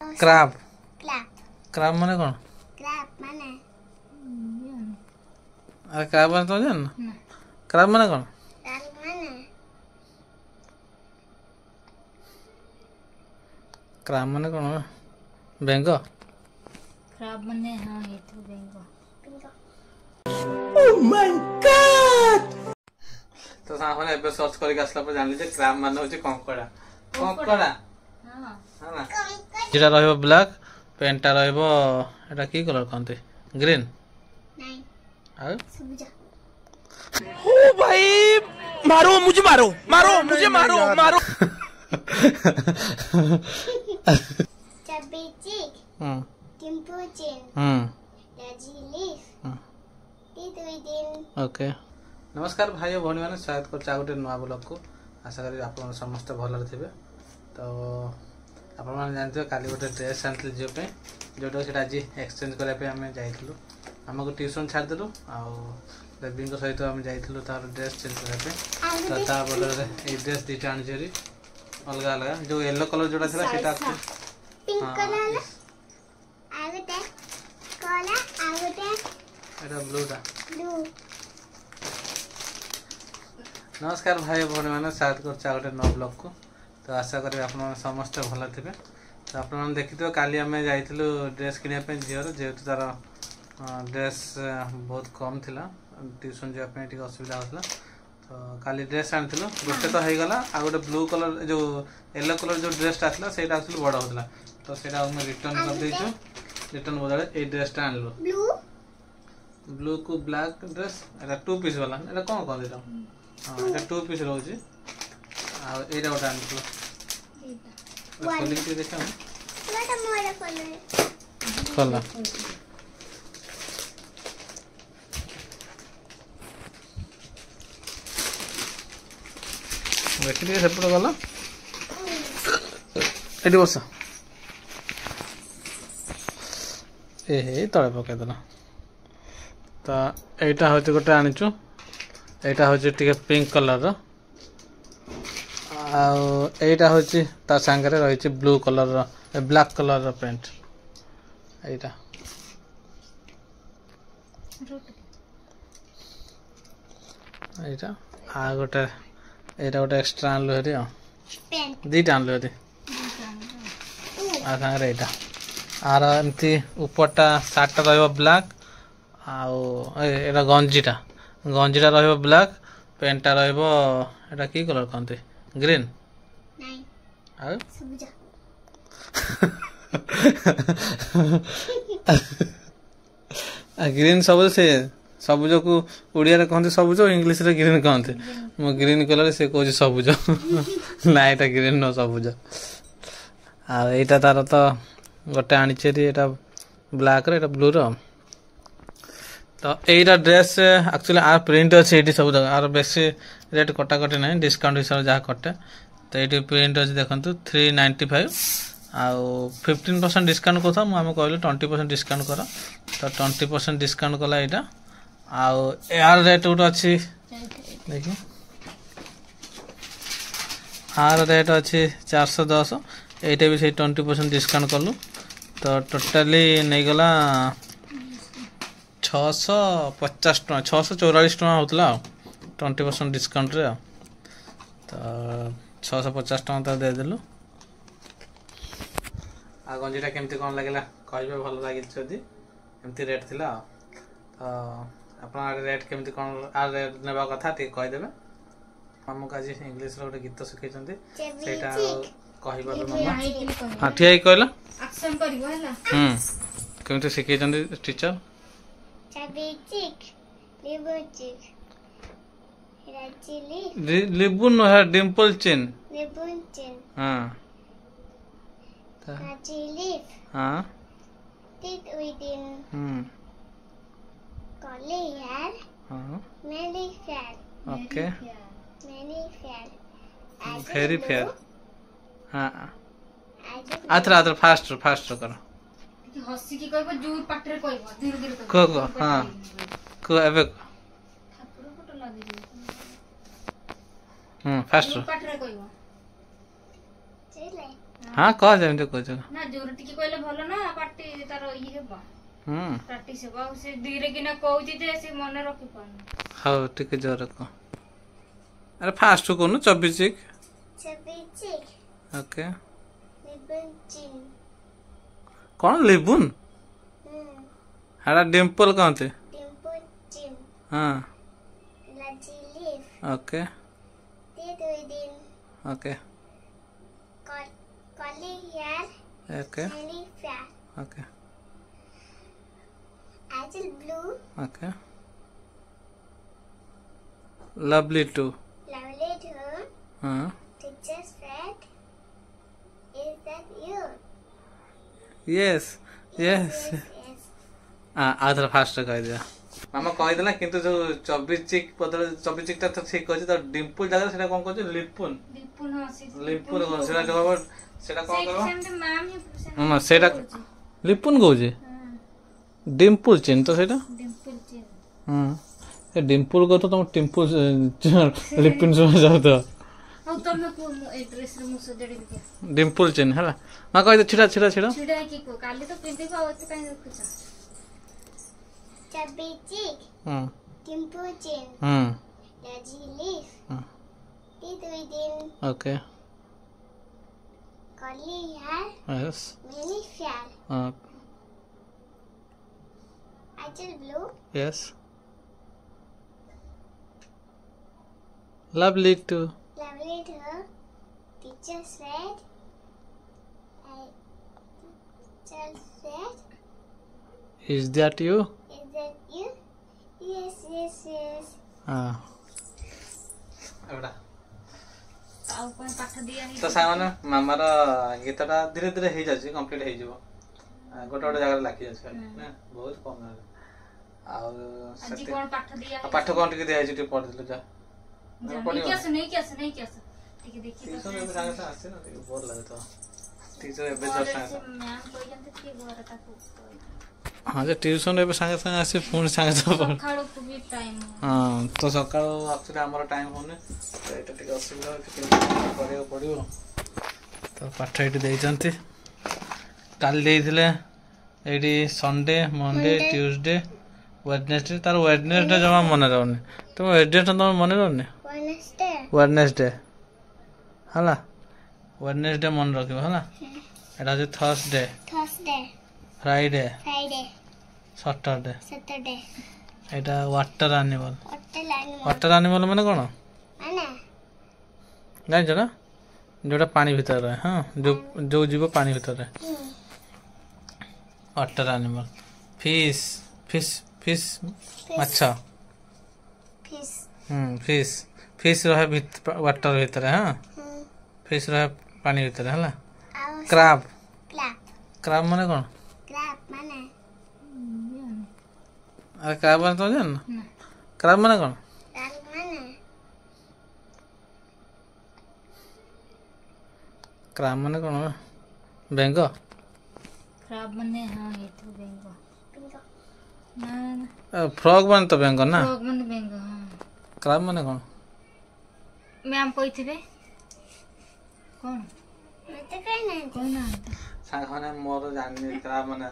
Crab clap crab माने कौन? Clap माने अरे क्राब माने तो जान ना क्राब माने कौन? क्लैप माने क्राब माने कौन? बेंग खराब मने हाँ ये तो बेंगो पिंको ओह माय गॉड तो सामने एबे सर्च करके आसला पर जान लीजिए क्राब माने होचे कंकड़ा कंकड़ा हाँ हां ना जेटा रहबो ब्लैक पेंटा रहबो एटा की कलर कहते ग्रीन नहीं आ सबुजा ओ भाई मारो मुझे मारो मारो मुझे मारो मारो चबी चिक टिम्पू चिन राजी लीफ टी दिन ओके नमस्कार भाई और भौणी मैंने स्वागत कर गोटे नुआ ब्लॉग को आशा करी आप समस्त भलरे थे तो आप जानते काली गोटे ड्रेस आनी झीप जोटा से आज एक्सचेंज करने आम जाइलु आमको ट्यूशन छाड़देलु आबी सहित आम जाइलु तार ड्रेस चेंज करने तो ता बदल ये ड्रेस दुटा आनी अलग अलग जो येलो कलर जोटा था सेटा पिंक कलर आगटे कला आगटे एटा ब्लूटा ब्लू नमस्कार भाई भौणी मैंने स्वागत कर गोटे नुआ ब्लॉग को तो आशा करी आप समस्त भल थे तो आप देखी काली आम जाइलु ड्रेस किनापी झीर जेहेतु तार ड्रेस बहुत कम थिला ट्यूशन जावाई असुविधा होता तो काली ड्रेस आनी गोटे तो होगला आ गोटे ब्लू कलर जो येलो कलर जो ड्रेसटा आसला से एक्चुअली बड़ होता तो सेटा रिटर्न कर देचु रिटर्न बदले ये ड्रेसटा आनलु ब्लू ब्लू को ब्लैक ड्रेस एटा 2 पीस वाला एटा कौन कह देता हाँ एटा 2 पीस रोचे आईटा गोटे आनी खोलिक देखा वाटा मोरा कलर खोला देखी सेपटे गला ये बस ए तले पकईदेला तो यहाँ हूँ गोटे आनीचु यहाँ हूँ टे पिंक कलर आईटा हूँ ता सांगे रही blue colour black colour paint यहाँ यहाँ आ गोटे यहाँ गोटे एक्सट्रा आनलु हेरी पेन दीटा आनलु हेरी आगे यहाँ आर एमती उपरटा सार्टा ब्लैक आटा गंजीटा ब्लैक पेंटा रहा कि कलर कहते ग्रीन नहीं आ सबुजा ग्रीन सबुज से सबुज को ओडिया कहते सबुज इंग्लीश रे ग्रीन कहते मो ग्रीन कलर से कह सबुज ना यहाँ ग्रीन न सबुज आईटा तार तो गोटे आनी ब्लैक रे ब्लू रो तो यहीटा ड्रेस एक्चुअली आर प्रिंट अच्छे ये सब जगह आर बेसी रेट कटाकटी ना डिस्काउंट हिसाब से जहाँ कटे तो ये प्रिंट अच्छे देखो 395 आउ 15% डिस्काउंट करता मुझे कहली 20% डिस्काउंट कर तो 20% डिस्काउंट कला यहाँ आउ यार रेट गोटे अच्छी देखिए आर रेट अच्छी 410 ये भी से 20% डिस्काउंट कलु तो टोटाली नहीं गला 650 टका 644 टका होता 20% डिस्काउंट रे तो 650 टका तो देदेलु आ गंजीटा केमती कौन लगे कहे भल लगे एमती रेट थिला तो आप रेट केमती कौन आ रेट नेबा कथा टे कहीदेवे आमको आज इंग्लीश गोटे गीत शिखई सेटा कहबार मामा हाँ ठिया कहला एक्शन करिवो हैला केमती शिखई टीचर चबी चिक लिबू चिक राजी लीफ लिबुन है डिम्पल चिन लिबू चिन हाँ राजी लीफ हाँ टिट विदिन कॉली यार हाँ मेरी फेयर ओके मेरी फेयर वेरी फेयर हाँ आथरा आथरा फास्ट फास्ट करो हसी की कहबो जोर पाटरे कहबो धीरे धीरे को हाँ को एबे ठाकुर फोटो लागी फास्ट जोर पाटरे कहबो चले हाँ कह जेमती कहछ ना जोर टिके कहले भलो ना पार्टी तार ई हेबा प्रैक्टिस हेबा से धीरे किना कहूची जे से मन रखि पान हाँ टिके जोर कह अरे फास्ट को न 24 चिक ओके Ribbon chin. कौन लिबुन हाड़ा डिम्पल कहते Dimple chin. हाँ Lazy leaf. Okay Teeth within. Okay Curly hair. Okay Shiny fur. Okay Agile blue. Okay lovely too Lovely too. हाँ Teacher's pet. Is that you? Yes yes Yes. आधर fast कह दिया मामा कह देला किंतु जो 24 चिक बदल 24 चिक ता तो ठीक कहछ तो डिम्पल जगह सेटा कोन कहछ लिपुन लिपुन हसी लिपुन कोन सेटा कहब सेटा कोन कहब सेम मैम ही ना सेटा लिपुन कहछ डिम्पल चिन तो सेटा डिम्पल चिन ए डिम्पल को तो तुम टिम्पल लिपुन सो जाऊ तो हौ तमे को एड्रेस रे मु सजडी के डिम्पल चिन हला मा कह दे छिड़ा छिड़ा छिड़ा छिडा की को काली तो पिंदी को आवत काई रखछ Chubby cheek. Dimple chin. Lazy leaf. Teeth within. Okay Curly hair. Yes Many fur. Agile blue. Yes lovely too Lovely too. Teacher's pet. Teacher's pet. Is that you Is that you? Yes, yes, yes. हां एबडा आउ कोन पाठ दिया ही तो सामान मामार गीतटा धीरे धीरे हो जाए कंप्लीट हो गोटे गोटे जगह लाखी जाए ना बहुत कम आज कोन पाठ दिया है पाठ कौन टिके दिया है पढ़ दिल जा नहीं क्या सुन नहीं क्या सुन नहीं क्या सुन ठीक है देखिए ट्यूशन में संगे संगे आसे ना बोर लगे तो टीचर एबे जस्ट संगे मैम कोई जानते कि घर ताको हां जे ट्यूशन एबे संगे संगे आसे फोन संगे तो पढ़ खाड़ो को भी टाइम हां तो सकाळ एक्चुअली हमर टाइम होने तो एटा टिके असुविधा टिके करियो पड़ियो तो पाठ एटी देइचंती काल देइथिले एटी संडे मंडे ट्यूसडे वेडनेसडे तार वेडनेसडे जमा मन रहने तुम वेडनेसडे तुम मन रहने Wednesday. वेडनेसडे हला वेडनेसडे मन रखिबो हला एटा जे Thursday Thursday. Friday Friday. Saturday Saturday. एटा water animal Hotel animal. Water animal माने कोन Anna. जान ना जोटा पानी भीतर रहे हां जो जीव पानी भीतर रहे water animal fish fish fish अच्छा Fish. फिश फिश रहे वाटर भीतर हां फिश रहे पानी भीतर हला Our क्रैब clap. क्रैब माने कोन Clap. Mana. अरे क्रैब माने तो जान ना क्रैब माने कोन Clap. Mana. क्रैब माने कोन बेंग खराब मने हां ये तो बेंगो Bingo. ना ना फ्रॉग माने तो बेंग ना लोग मन बेंगो हां क्रैब माने कोन मैम कोई थिबे कौन Mata kena. कोई ना सांग माने मोर जाननी क्रैब माने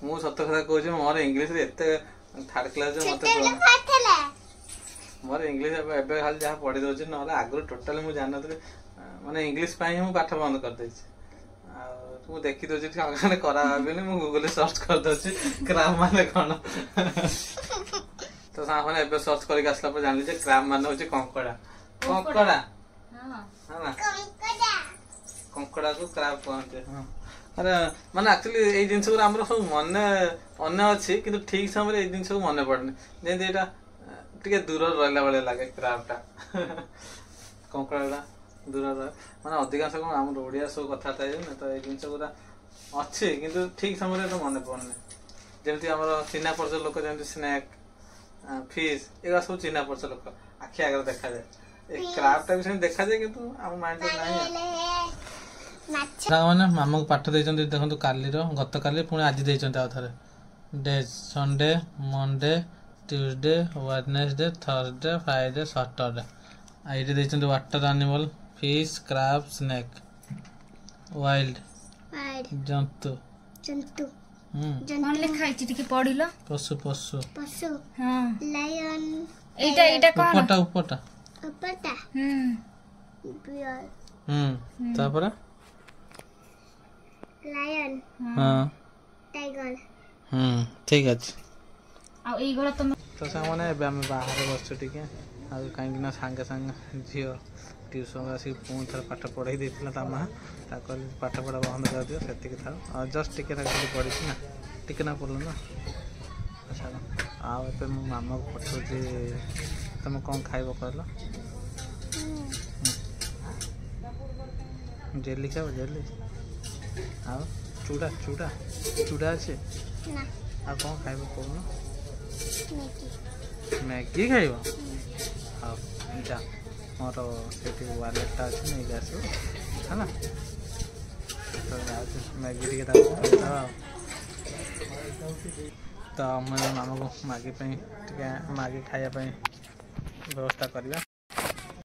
मु सत्य कथा कहूछ मोर इंग्लिश रे एते थर्ड क्लास मते Table pathala. मोर इंग्लिश एबे खाली जहाँ पढ़ी दउछि नहले आगु टोटली मु जाननथि माने इंग्लिश पाई हम पाठ बंद कर दैछि आ तू देखि दउछि कि करा भाबिनी मु गूगल सर्च कर दउछि क्रैब माने कोन तो सांग माने एबे सर्च करके आसला पर जानली जे क्रैब माने होछि कंकड़ा कंकड़ा हां हां ना Kongkoda. कंकड़ा को क्रैब कहते हां अरे माने एक्चुअली ए जिंस को हमरो सब मन अन्य अछि किंतु ठीक समय ए जिंस को मन पड़ने जे एटा टिके दूर रहला वाले लागे क्रैबटा कंकड़ा दूर रह माने अधिकांश को हम ओडिया सब कथा थाए न तो ए जिंस गुरा अछि किंतु ठीक समय तो मन पड़ने जेमति हमरो चिना परस लोक जेमति स्नैक फिश एगा सब चिना परस लोक आखि आगर देखा जाए ए क्रैबटा भी से देखा जाए किंतु हम माइंड नहीं Ele. Macho. ମାନେ ମାମାକୁ ପାଠ ଦେଇଛନ୍ତି ଦେଖନ୍ତୁ କାଲିର ଗତକାଲି ପୁଣି ଆଜି ଦେଇଛନ୍ତି ଆଉ ଥରେ day Sunday Monday Tuesday Wednesday Thursday Friday Saturday ଏଇଠି ଦେଇଛନ୍ତି water animal fish crab snake wild wild जंतु जंतु कौन लिखा है ଟିକେ ପଢିଲ पशु पशु पशु हां लायन ଏଇଟା କଣ उपटा उपटा बियर तापर लायन हाँ टाइगर ठीक अच्छे आ ଏଇଗୁଡା ତମେ तो सामने ଏବେ ଆମେ ବାହାରେ ବସିଛୁ ଟିକେ ଆଉ କାହିଁକି ନା ସାଙ୍ଗେ ସାଙ୍ଗେ ଝିଅ ଟ୍ୟୁସନ୍ ଆସିକି ପୁଣି ଥରେ ପାଠ ପଢ଼େଇ ଦେଇଥିଲା ତା ମା ତାକୁ କହିଲି ପାଠ ପଢ଼ା ବନ୍ଦ କରିଦିଅ ସେତିକି ଥାଉ ଆଉ ଜଷ୍ଟ ଟିକେ ତାକୁ ପଢ଼ିଛି ନା ଟିକେ ନା ପଢ଼ିଲୁ ନା ଛାଡ଼ ଆଉ ଏବେ ମୋ ମାମାକୁ ପଠଉଛି ତମେ କ'ଣ ଖାଇବ କହିଲ ଜେଲି ଖାଇବ ଜେଲି ଆଉ ଚୁଡ଼ା ଚୁଡ଼ା ଚୁଡ଼ା ଅଛି ना ଆଉ କ'ଣ ଖାଇବ କହୁନ मैगी मैगी खाइब हाँ जा मोर से वालेटा अच्छे नहीं आसो है ना तो मैगी टे तो मैं मामा को मैगी खाइबा व्यवस्था करवा।